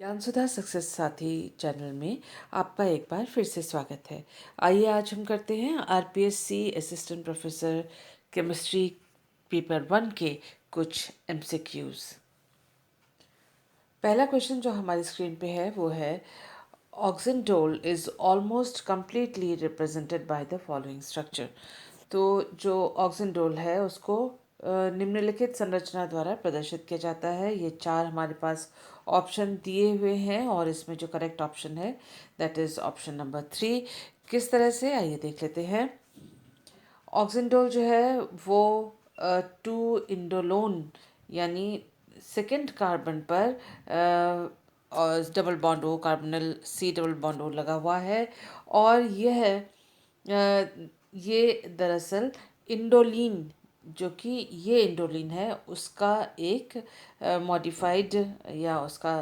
Gyan Sudha success साथी channel में आपका एक बार फिर से स्वागत है। आइए आज हम करते हैं RPSC assistant professor chemistry paper 1 के कुछ एमसीक्यूज। पहला क्वेश्चन जो हमारी स्क्रीन पे है वो है oxindole is almost completely represented by the following structure. तो जो ऑक्सिनडोल है उसको निम्नलिखित संरचना द्वारा प्रदर्शित किया जाता है। ये चार हमारे पास ऑप्शन दिए हुए हैं और इसमें जो करेक्ट ऑप्शन है दैट इज ऑप्शन नंबर 3। किस तरह से, आइए देख लेते हैं। ऑक्सिनडोल जो है वो 2 इंडोलोन यानी सेकेंड कार्बन पर और double bond O carbonyl C double bond O लगा हुआ है और ये दरअसल इंडोलिन, जो कि ये इंडोलिन है उसका एक मॉडिफाइड या उसका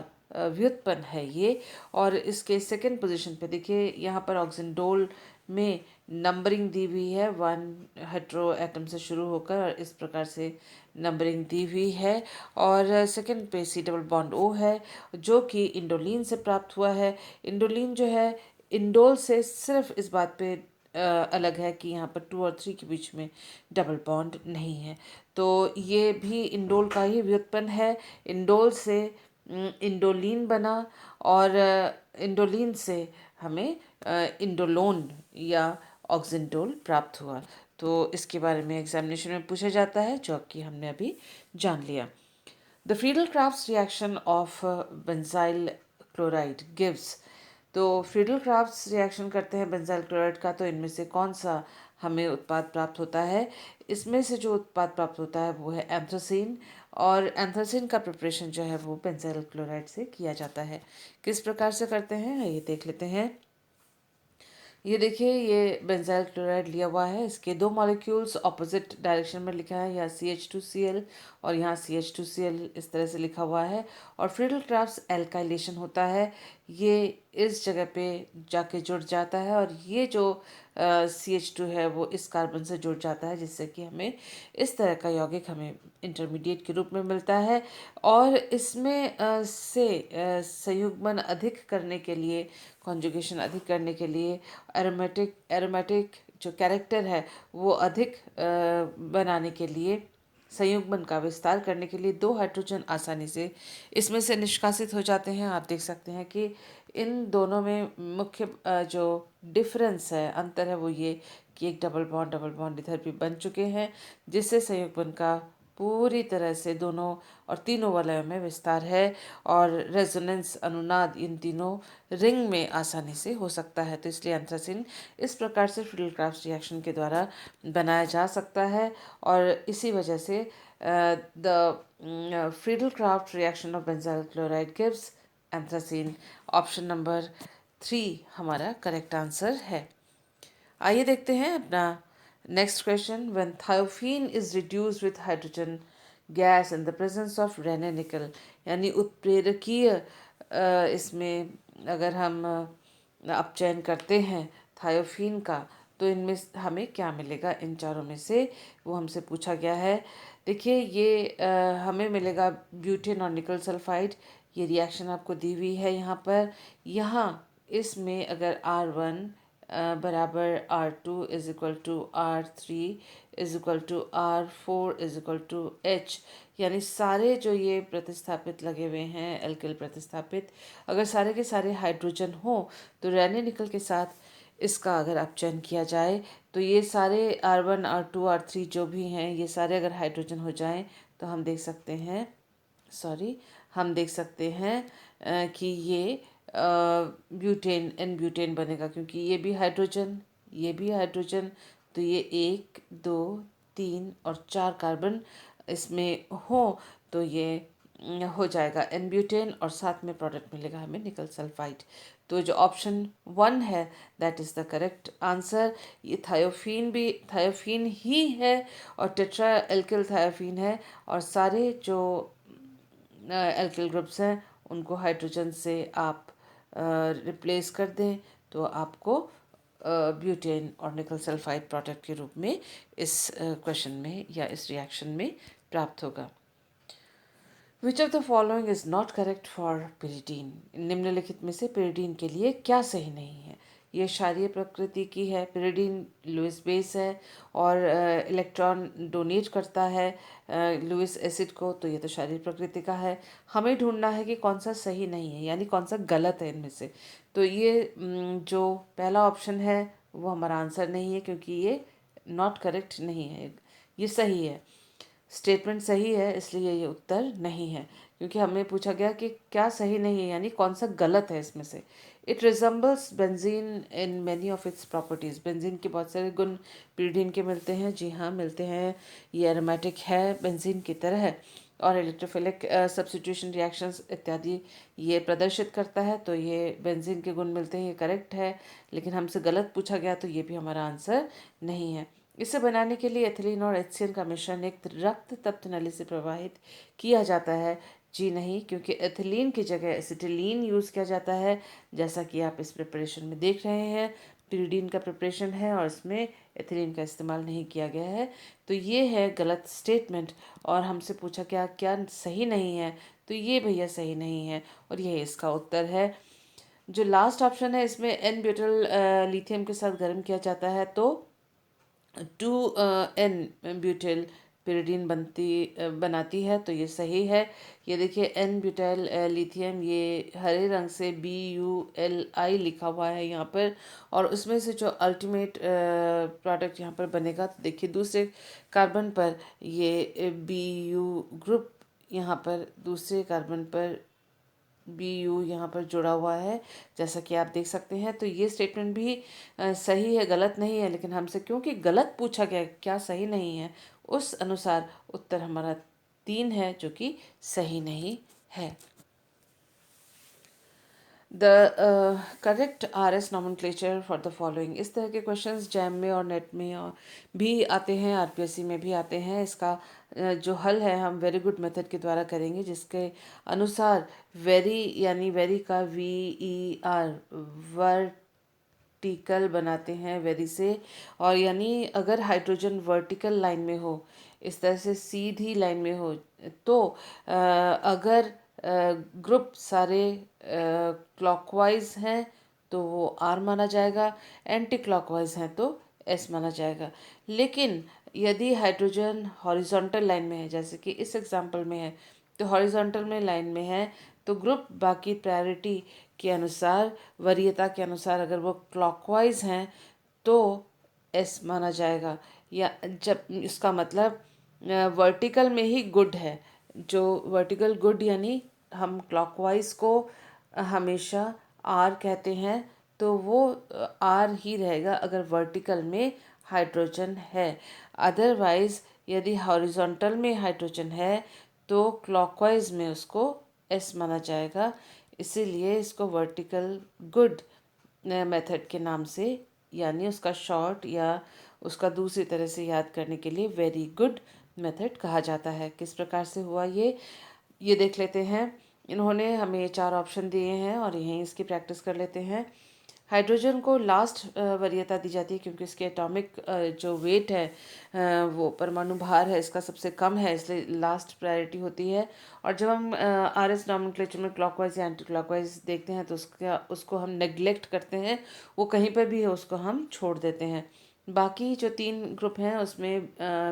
व्युत्पन्न है ये। और इसके सेकंड पोजीशन पे देखिए, यहाँ पर ऑक्सिनडोल में नंबरिंग दी हुई है 1 हेट्रो एटम से शुरू होकर और इस प्रकार से नंबरिंग दी हुई है। और सेकंड पे सी डबल बॉन्ड ओ है जो कि इंडोलिन से प्राप्त हुआ है। इंडोलिन जो है इंडोल से सिर्फ इस बात पे अलग है कि यहाँ पर 2 और 3 के बीच में डबल बॉन्ड नहीं है। तो ये भी इंडोल का ही व्युत्पन्न है। इंडोल से इंडोलिन बना और इंडोलिन से हमें इंडोलोन या ऑक्सिनडोल प्राप्त हुआ। तो इसके बारे में एग्जामिनेशन में पूछा जाता है, जो कि हमने अभी जान लिया। The Friedel crafts reaction of benzyl chloride gives. तो फ्रीडल क्राफ्ट्स रिएक्शन करते हैं बेंजाइल क्लोराइड का, तो इनमें से कौन सा हमें उत्पाद प्राप्त होता है? इसमें से जो उत्पाद प्राप्त होता है वो है एंथ्रासीन। और एंथ्रासीन का प्रिपरेशन जो है वो बेंजाइल क्लोराइड से किया जाता है। किस प्रकार से करते हैं ये देख लेते हैं। ये देखिए, ये बेंजाइल क्लोराइड लिया हुआ है। इसके दो मॉलिक्यूल्स ऑपोजिट डायरेक्शन में लिखा है, यहाँ CH2Cl और यहाँ CH2Cl इस तरह से लिखा हुआ है। और फ्रीडल क्राफ्ट्स एल्काइलेशन होता है, ये इस जगह पे जाके जुड़ जाता है और ये जो CH2 है वो इस कार्बन से जुड़ जाता है, जिससे कि हमें इस तरह का यौगिक हमें इंटरमीडिएट के रूप में मिलता है। और इसमें संयुग्मन अधिक करने के लिए, कॉन्जुगेशन अधिक करने के लिए एरोमेटिक जो कैरेक्टर है वो अधिक बनाने के लिए, संयुग्मन का विस्तार करने के लिए 2 हाइड्रोजन आसानी से इसमें से निष्कासित हो जाते हैं। आप देख सकते हैं कि इन दोनों में मुख्य जो डिफरेंस है, अंतर है, वो ये कि एक डबल बॉन्ड इधर भी बन चुके हैं, जिससे संयुग्मन का पूरी तरह से दोनों और तीनों वलयों में विस्तार है और रेजोनेंस अनुनाद इन तीनों रिंग में आसानी से हो सकता है। तो इसलिए एंथ्रासिन इस प्रकार से फ्रीडल क्राफ्ट रिएक्शन के द्वारा बनाया जा सकता है और इसी वजह से the Friedel Crafts reaction of benzyl chloride gives anthracene. Option number 3 हमारा करेक्ट आंसर है। आइए देखते हैं अपना next question. When thiophene is reduced with hydrogen gas in the presence of Raney nickel, यानी उत्प्रेरकीय इसमें अगर हम अपचयन करते हैं थायोफीन का, तो इनमें हमें क्या मिलेगा? इन चारों में से वो हमसे पूछा गया है। देखिए, ये हमें मिलेगा ब्यूटेन और निकल सल्फाइड। ये रिएक्शन आपको दी हुई है यहाँ पर। यहाँ इसमें अगर R1 बराबर R2 is equal to R3 is equal to R4 is equal to H, यानी सारे जो ये प्रतिस्थापित लगे हुए हैं एल्किल प्रतिस्थापित, अगर सारे के सारे हाइड्रोजन हो तो रेने निकल के साथ इसका अगर अपचयन किया जाए तो ये सारे R1 R2 R3 जो भी हैं, ये सारे अगर हाइड्रोजन हो जाएं तो हम देख सकते हैं, कि ये ब्यूटेन एन ब्यूटेन बनेगा, क्योंकि ये भी हाइड्रोजन, ये भी हाइड्रोजन, तो ये 1 2 3 और 4 कार्बन इसमें हो तो ये हो जाएगा एन ब्यूटेन और साथ में प्रोडक्ट मिलेगा हमें निकल सल्फाइड। तो जो ऑप्शन 1 है that is the correct answer. ये थायोफीन ही है और टेट्रा एल्किल थायोफीन है और सारे जो एल्किल ग्रुप्स हैं उनको हाइड्रोजन से आप रिप्लेस कर दें तो आपको ब्यूटेन और निकल सल्फाइड प्रोडक्ट के रूप में इस क्वेश्चन में या इस रिएक्शन में प्राप्त होगा। Which of the following is not correct for pyridine. निम्नलिखित में से पिरिडीन के लिए क्या सही नहीं है। ये क्षारीय प्रकृति की है, पिरिडीन लुइस बेस है और इलेक्ट्रॉन डोनेट करता है लुइस एसिड को, तो ये तो क्षारीय प्रकृति का है। हमें ढूंढना है कि कौन सा सही नहीं है, यानी कौन सा गलत है इनमें से। तो ये जो पहला ऑप्शन है वो हमारा आंसर नहीं है, क्योंकि ये नॉट करेक्ट नहीं है, ये सही है। स्टेटमेंट सही है, इसलिए ये उत्तर नहीं है, क्योंकि हमें पूछा गया कि क्या सही नहीं है, यानी कौन सा गलत है इसमें से। It resembles benzene in many of its properties. Benzene के बहुत सारे गुण पिरीडीन के मिलते हैं। जी हाँ, मिलते हैं। ये एरोमेटिक है बेंजीन की तरह है और इलेक्ट्रोफिलिक सब्स्टिट्यूशन रिएक्शंस इत्यादि ये प्रदर्शित करता है। तो ये बेंजीन के गुण मिलते हैं, ये करेक्ट है। लेकिन हमसे गलत पूछा गया, तो ये भी हमारा आंसर नहीं है। इसे बनाने के लिए एथिलीन और HCl का मिश्रण एक रक्त तप्त नली से प्रवाहित किया जाता है। जी नहीं, क्योंकि एथिलीन की जगह एसिटिलीन यूज़ किया जाता है, जैसा कि आप इस प्रिपरेशन में देख रहे हैं। पिरीडीन का प्रिपरेशन है और इसमें एथिलीन का इस्तेमाल नहीं किया गया है। तो ये है गलत स्टेटमेंट। और हमसे पूछा क्या क्या सही नहीं है, तो ये भैया सही नहीं है और यही इसका उत्तर है। जो लास्ट ऑप्शन है, इसमें एन ब्यूटाइल लिथियम के साथ गर्म किया जाता है तो 2 एन ब्यूटाइल पिरिडीन बनाती है, तो ये सही है। ये देखिए एन ब्यूटाइल लिथियम, ये हरे रंग से BULI लिखा हुआ है यहाँ पर। और उसमें से जो अल्टीमेट प्रोडक्ट यहाँ पर बनेगा, तो देखिए दूसरे कार्बन पर ये BU ग्रुप, यहाँ पर दूसरे कार्बन पर BU यहाँ पर जुड़ा हुआ है, जैसा कि आप देख सकते हैं। तो ये स्टेटमेंट भी सही है, गलत नहीं है। लेकिन हमसे क्योंकि गलत पूछा गया, क्या सही नहीं है, उस अनुसार उत्तर हमारा 3 है, जो कि सही नहीं है। The correct RS nomenclature for the following. इस तरह के क्वेश्चंस जैम में और नेट में भी आते हैं, RPSC में भी आते हैं। इसका जो हल है हम वेरी गुड मेथड के द्वारा करेंगे, जिसके अनुसार वेरी यानी वेरी का VER वर्टिकल बनाते हैं वेरी से। और यानी अगर हाइड्रोजन वर्टिकल लाइन में हो, इस तरह से सीधी लाइन में हो, तो अगर ग्रुप सारे क्लॉकवाइज हैं तो वो R माना जाएगा, एंटी क्लॉकवाइज हैं तो S माना जाएगा। लेकिन यदि हाइड्रोजन हॉरिजॉन्टल लाइन में है, जैसे कि इस एग्जांपल में है, तो हॉरिजॉन्टल में लाइन में है, तो ग्रुप बाकी प्रायोरिटी के अनुसार, वरीयता के अनुसार अगर वो क्लॉकवाइज हैं तो S माना जाएगा। या जब इसका मतलब वर्टिकल में ही गुड है, जो वर्टिकल गुड यानी हम क्लॉकवाइज को हमेशा R कहते हैं, तो वो R ही रहेगा अगर वर्टिकल में हाइड्रोजन है। अदरवाइज यदि हॉरिजॉन्टल में हाइड्रोजन है तो क्लॉकवाइज में उसको S माना जाएगा। इसीलिए इसको वर्टिकल गुड मेथड के नाम से, यानी उसका शॉर्ट या उसका दूसरी तरह से याद करने के लिए वेरी गुड मेथड कहा जाता है। किस प्रकार से हुआ ये देख लेते हैं। इन्होंने हमें 4 ऑप्शन दिए हैं और यहीं इसकी प्रैक्टिस कर लेते हैं। हाइड्रोजन को लास्ट वरीयता दी जाती है, क्योंकि इसके एटॉमिक जो वेट है, वो परमाणु भार है इसका सबसे कम है, इसलिए लास्ट प्रायोरिटी होती है। और जब हम RS नॉमेनक्लेचर में क्लॉकवाइज या एंटी क्लॉकवाइज देखते हैं, तो उसको हम नेग्लेक्ट करते हैं, वो कहीं पर भी है उसको हम छोड़ देते हैं। बाकी जो 3 ग्रुप हैं उसमें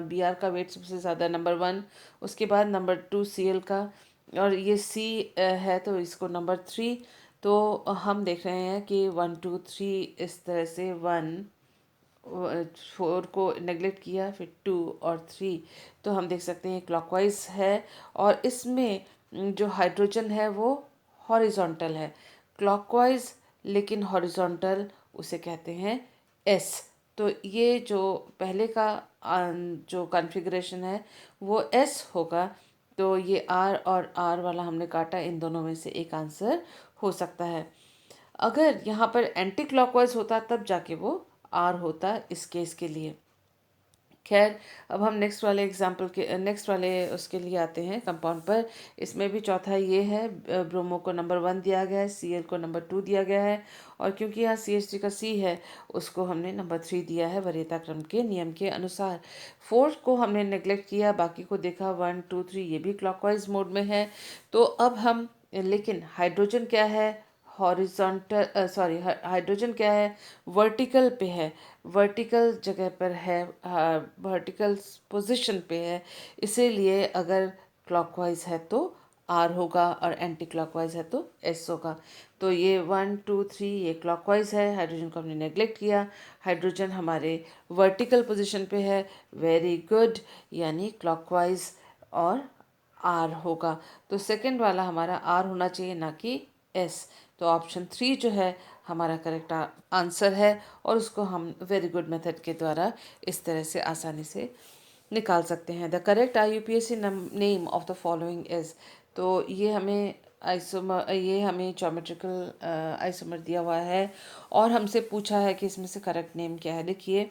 BR का वेट सबसे ज़्यादा, नंबर 1, उसके बाद नंबर 2 CL का, और ये C है तो इसको नंबर 3। तो हम देख रहे हैं कि 1 2 3 इस तरह से 1 4 को नेगलेक्ट किया, फिर 2 और 3, तो हम देख सकते हैं क्लॉकवाइज है। और इसमें जो हाइड्रोजन है वो हॉरिजॉन्टल है, क्लॉकवाइज लेकिन हॉरिजॉन्टल, उसे कहते हैं S। तो ये जो पहले का जो कॉन्फ़िगरेशन है वो S होगा। तो ये R और R वाला हमने काटा, इन दोनों में से एक आंसर हो सकता है। अगर यहाँ पर एंटी क्लॉकवाइज होता तब जाके वो R होता इस केस के लिए। खैर, अब हम नेक्स्ट वाले उसके लिए आते हैं कंपाउंड पर। इसमें भी चौथा ये है, ब्रोमो को नंबर 1 दिया गया है, Cl को नंबर 2 दिया गया है, और क्योंकि यहाँ CH3 का C है, उसको हमने नंबर 3 दिया है वरीयता क्रम के नियम के अनुसार। 4 को हमने नेग्लेक्ट किया, बाकी को देखा 1 2 3 ये भी क्लॉकवाइज मोड में है। तो अब हम, लेकिन हाइड्रोजन क्या है, हॉरिजॉन्टल सॉरी हाइड्रोजन क्या है, वर्टिकल पे है, वर्टिकल जगह पर है, वर्टिकल पोजीशन पे है। इसीलिए अगर क्लॉकवाइज है तो आर होगा और एंटी क्लॉकवाइज है तो एस होगा। तो ये 1 2 3 ये क्लॉकवाइज है, हाइड्रोजन को हमने नेग्लेक्ट किया, हाइड्रोजन हमारे वर्टिकल पोजीशन पे है, वेरी गुड, यानी क्लॉकवाइज और आर होगा। तो सेकंड वाला हमारा आर होना चाहिए, ना कि एस। तो ऑप्शन 3 जो है हमारा करेक्ट आंसर है, और उसको हम वेरी गुड मेथड के द्वारा इस तरह से आसानी से निकाल सकते हैं। The correct IUPAC name of the following is, तो ये हमें ज्योमेट्रिकल आइसोमर दिया हुआ है, और हमसे पूछा है कि इसमें से करेक्ट नेम क्या है। देखिए,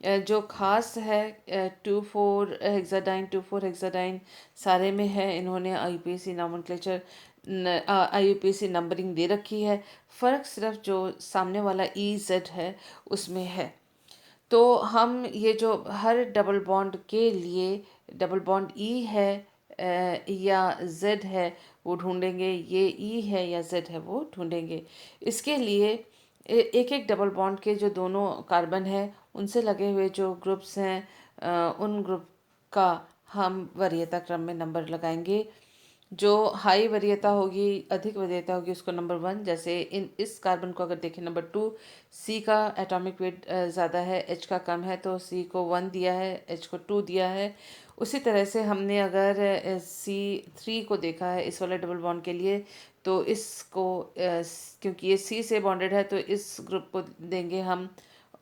जो खास है 2,4 हेक्साडाइन सारे में है। इन्होंने IUPAC नॉमेनक्लेचर IUPAC नंबरिंग दे रखी है, फ़र्क सिर्फ जो सामने वाला EZ है उसमें है। तो हम ये जो हर डबल बॉन्ड के लिए डबल बॉन्ड ई है या जेड है वो ढूंढेंगे, ये ई है या जेड है वो ढूंढेंगे। इसके लिए एक एक डबल बॉन्ड के जो दोनों कार्बन है उनसे लगे हुए जो ग्रुप्स हैं, उन ग्रुप का हम वरीयता क्रम में नंबर लगाएंगे। जो हाई वरीयता होगी, अधिक वरीयता होगी, उसको नंबर 1। जैसे इस कार्बन को अगर देखें नंबर 2, सी का एटॉमिक वेट ज़्यादा है, एच का कम है, तो सी को 1 दिया है, एच को 2 दिया है। उसी तरह से हमने अगर C3 को देखा है इस वाले डबल बॉन्ड के लिए, तो इसको क्योंकि ये सी से बॉन्डेड है तो इस ग्रुप को देंगे हम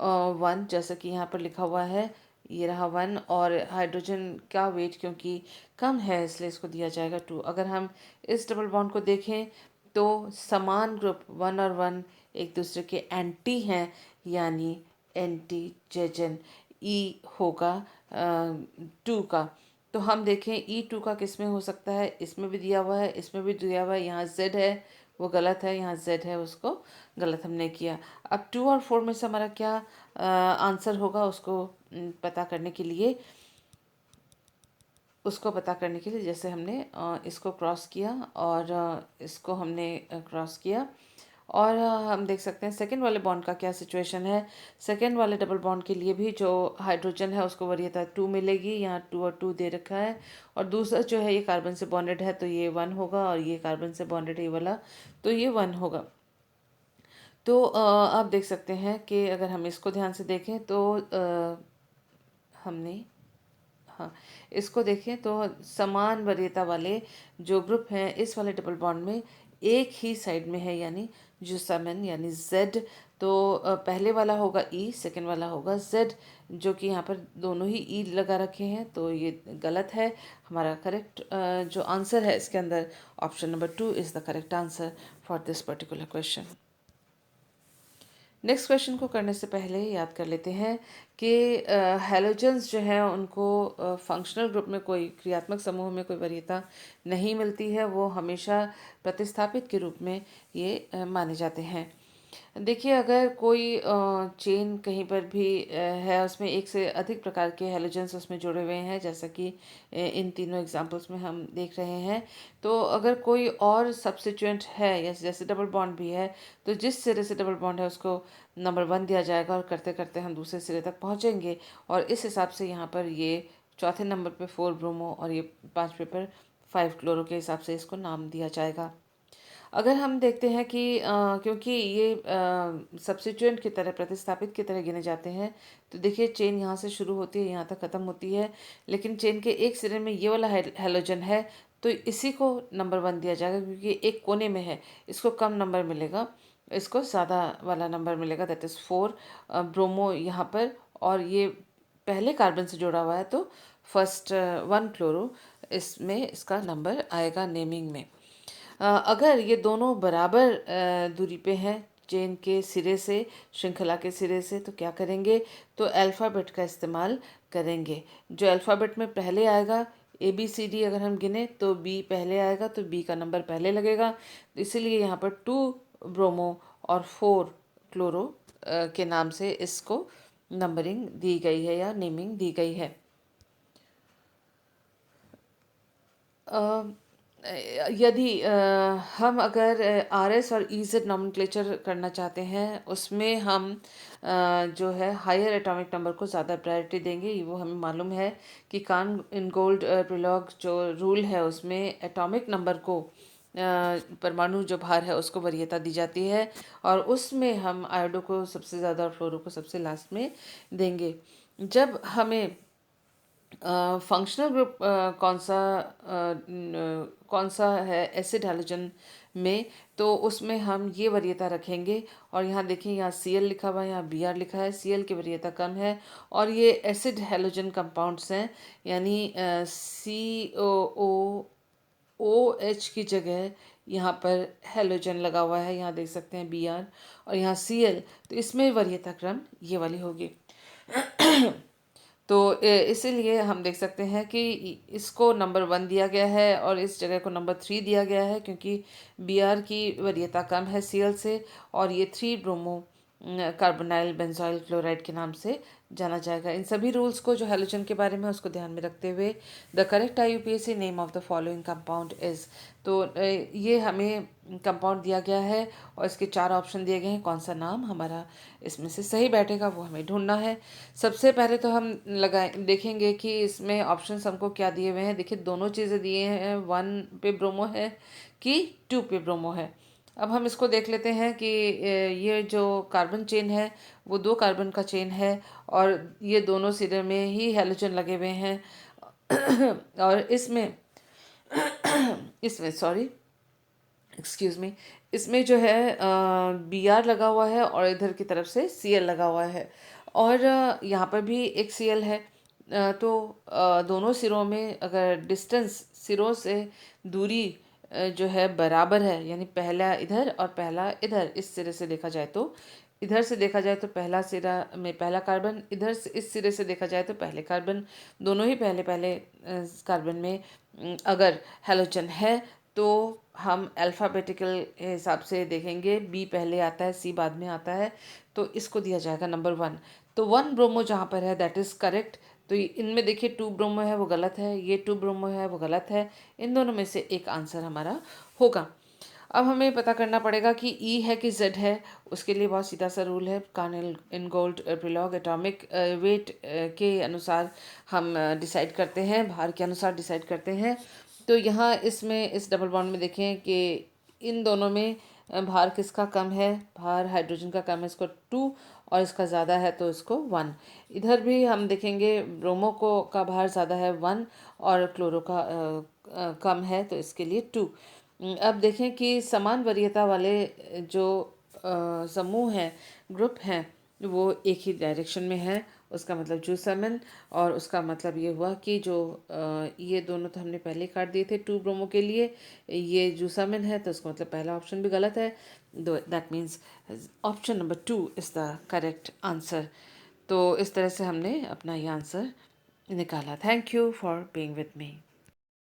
1, जैसा कि यहाँ पर लिखा हुआ है, ये रहा 1। और हाइड्रोजन का वेट क्योंकि कम है इसलिए इसको दिया जाएगा 2। अगर हम इस डबल बॉन्ड को देखें तो समान ग्रुप 1 और 1 एक दूसरे के एंटी हैं, यानी एंटी जेजन ई होगा 2 का। तो हम देखें E2 का किस में हो सकता है, इसमें भी दिया हुआ है, इसमें भी दिया हुआ है। यहाँ Z है वो गलत है, यहाँ Z है उसको गलत हमने किया। अब 2 और 4 में से हमारा क्या आंसर होगा, उसको पता करने के लिए जैसे हमने इसको क्रॉस किया और इसको हमने क्रॉस किया, और हम देख सकते हैं सेकंड वाले बॉन्ड का क्या सिचुएशन है। सेकंड वाले डबल बॉन्ड के लिए भी जो हाइड्रोजन है उसको वरीयता 2 मिलेगी, यहाँ 2 और 2 दे रखा है। और दूसरा जो है ये कार्बन से बॉन्डेड है तो ये 1 होगा, और ये कार्बन से बॉन्डेड है ये वाला, तो ये 1 होगा। तो आप देख सकते हैं कि अगर हम इसको ध्यान से देखें तो हमने, हाँ, इसको देखें तो समान वरीयता वाले जो ग्रुप हैं इस वाले डबल बॉन्ड में एक ही साइड में है, यानी जुसामेन यानी Z। तो पहले वाला होगा E, सेकंड वाला होगा Z, जो कि यहाँ पर दोनों ही E लगा रखे हैं, तो ये गलत है। हमारा करेक्ट जो आंसर है इसके अंदर option number 2 is the correct answer for this particular question. Next question को करने से पहले याद कर लेते हैं कि हैलोजेंस जो हैं उनको फंक्शनल ग्रुप में कोई क्रियात्मक समूह में कोई वरीयता नहीं मिलती है, वो हमेशा प्रतिस्थापित के रूप में ये माने जाते हैं। देखिए, अगर कोई चेन कहीं पर भी है, उसमें एक से अधिक प्रकार के हैलोजेंस उसमें जुड़े हुए हैं, जैसा कि इन तीनों एग्जांपल्स में हम देख रहे हैं। तो अगर कोई और सब्स्टिट्यूएंट है या जैसे डबल बॉन्ड भी है, तो जिस सिरे से डबल बॉन्ड है उसको नंबर 1 दिया जाएगा, और करते करते हम दूसरे सिरे तक पहुँचेंगे। और इस हिसाब से यहाँ पर ये चौथे नंबर पर 4 ब्रोमो और ये 5वें पर 5 क्लोरो के हिसाब से इसको नाम दिया जाएगा। अगर हम देखते हैं कि क्योंकि ये सब्स्टिट्यूएंट की तरह, प्रतिस्थापित की तरह गिने जाते हैं, तो देखिए चेन यहाँ से शुरू होती है, यहाँ तक ख़त्म होती है, लेकिन चेन के एक सिरे में ये वाला हैलोजन है, तो इसी को नंबर 1 दिया जाएगा क्योंकि एक कोने में है, इसको कम नंबर मिलेगा, इसको ज़्यादा वाला नंबर मिलेगा, दैट इज़ 4 ब्रोमो यहाँ पर। और ये पहले कार्बन से जुड़ा हुआ है तो फर्स्ट 1 क्लोरो इसमें इसका नंबर आएगा नेमिंग में। अगर ये दोनों बराबर दूरी पे हैं, चेन के सिरे से, श्रृंखला के सिरे से, तो क्या करेंगे, तो अल्फ़ाबेट का इस्तेमाल करेंगे। जो अल्फ़ाबेट में पहले आएगा, ABCD अगर हम गिने तो B पहले आएगा, तो B का नंबर पहले लगेगा। तो इसीलिए यहाँ पर 2 ब्रोमो और 4 क्लोरो के नाम से इसको नंबरिंग दी गई है या नेमिंग दी गई है। यदि हम अगर RS और EZ नॉमेनक्लेचर करना चाहते हैं, उसमें हम जो है हायर एटॉमिक नंबर को ज़्यादा प्रायोरिटी देंगे। वो हमें मालूम है कि कान इन गोल्ड प्रिलॉग जो रूल है उसमें एटॉमिक नंबर को परमाणु जो भार है उसको वरीयता दी जाती है, और उसमें हम आयोडो को सबसे ज़्यादा और फ्लोरो को सबसे लास्ट में देंगे। जब हमें फंक्शनल ग्रुप कौन सा है एसिड हैलोजन में, तो उसमें हम ये वरीयता रखेंगे। और यहाँ देखिए, यहाँ Cl लिखा हुआ है, यहाँ Br लिखा है। Cl की वरीयता कम है और ये एसिड हैलोजन कंपाउंड्स हैं, यानी COOH की जगह यहाँ पर हैलोजन लगा हुआ है। यहाँ देख सकते हैं Br और यहाँ Cl, तो इसमें वरीयता क्रम ये वाली होगी। तो इसीलिए हम देख सकते हैं कि इसको नंबर 1 दिया गया है और इस जगह को नंबर 3 दिया गया है, क्योंकि Br की वरीयता कम है Cl से, और ये 3 ब्रोमो कार्बोनाइल बेंजोइल क्लोराइड के नाम से जाना जाएगा। इन सभी रूल्स को जो हैलोजन के बारे में उसको ध्यान में रखते हुए the correct IUPAC name of the following compound is, तो ये हमें कंपाउंड दिया गया है और इसके 4 ऑप्शन दिए गए हैं। कौन सा नाम हमारा इसमें से सही बैठेगा वो हमें ढूंढना है। सबसे पहले तो हम देखेंगे कि इसमें ऑप्शंस हमको क्या दिए हुए हैं। देखिए, दोनों चीज़ें दिए हैं, 1 पे ब्रोमो है कि 2 पे ब्रोमो है। अब हम इसको देख लेते हैं कि ये जो कार्बन चेन है वो 2 कार्बन का चेन है और ये दोनों सिरे में ही हैलोजन लगे हुए हैं और इसमें इसमें सॉरी एक्सक्यूज मी, इसमें जो है Br लगा हुआ है और इधर की तरफ से Cl लगा हुआ है, और यहाँ पर भी एक Cl है। तो दोनों सिरों में अगर डिस्टेंस, सिरों से दूरी जो है बराबर है, यानी पहला इधर और पहला इधर, इस सिरे से देखा जाए तो, इधर से देखा जाए तो पहला सिरा में पहला कार्बन, इधर से इस सिरे से देखा जाए तो पहले कार्बन, दोनों ही पहले पहले कार्बन में अगर हैलोजन है, तो हम अल्फ़ाबेटिकल हिसाब से देखेंगे। बी पहले आता है, सी बाद में आता है, तो इसको दिया जाएगा नंबर 1। तो 1 ब्रोमो जहाँ पर है दैट इज़ करेक्ट। तो इनमें देखिए 2 ब्रोमो है वो गलत है, ये 2 ब्रोमो है वो गलत है। इन दोनों में से एक आंसर हमारा होगा। अब हमें पता करना पड़ेगा कि ई है कि जेड है। उसके लिए बहुत सीधा सा रूल है, Cahn Ingold Prelog atomic weight के अनुसार हम डिसाइड करते हैं, भार के अनुसार डिसाइड करते हैं। तो यहाँ इसमें इस डबल बॉन्ड में देखें कि इन दोनों में भार किसका कम है, भार हाइड्रोजन का कम है, इसको 2, और इसका ज़्यादा है तो इसको 1। इधर भी हम देखेंगे ब्रोमो को का भार ज़्यादा है 1 और क्लोरो का कम है, तो इसके लिए 2। अब देखें कि समान वरीयता वाले जो समूह हैं, ग्रुप हैं, वो एक ही डायरेक्शन में है। उसका मतलब जूसामिन, और उसका मतलब ये हुआ कि जो ये दोनों तो हमने पहले काट दिए थे 2 ब्रोमो के लिए, ये जूसामिन है, तो उसका मतलब पहला ऑप्शन भी गलत है। That means option number 2 is the correct answer. तो इस तरह से हमने अपना ये आंसर निकाला। Thank you for being with me.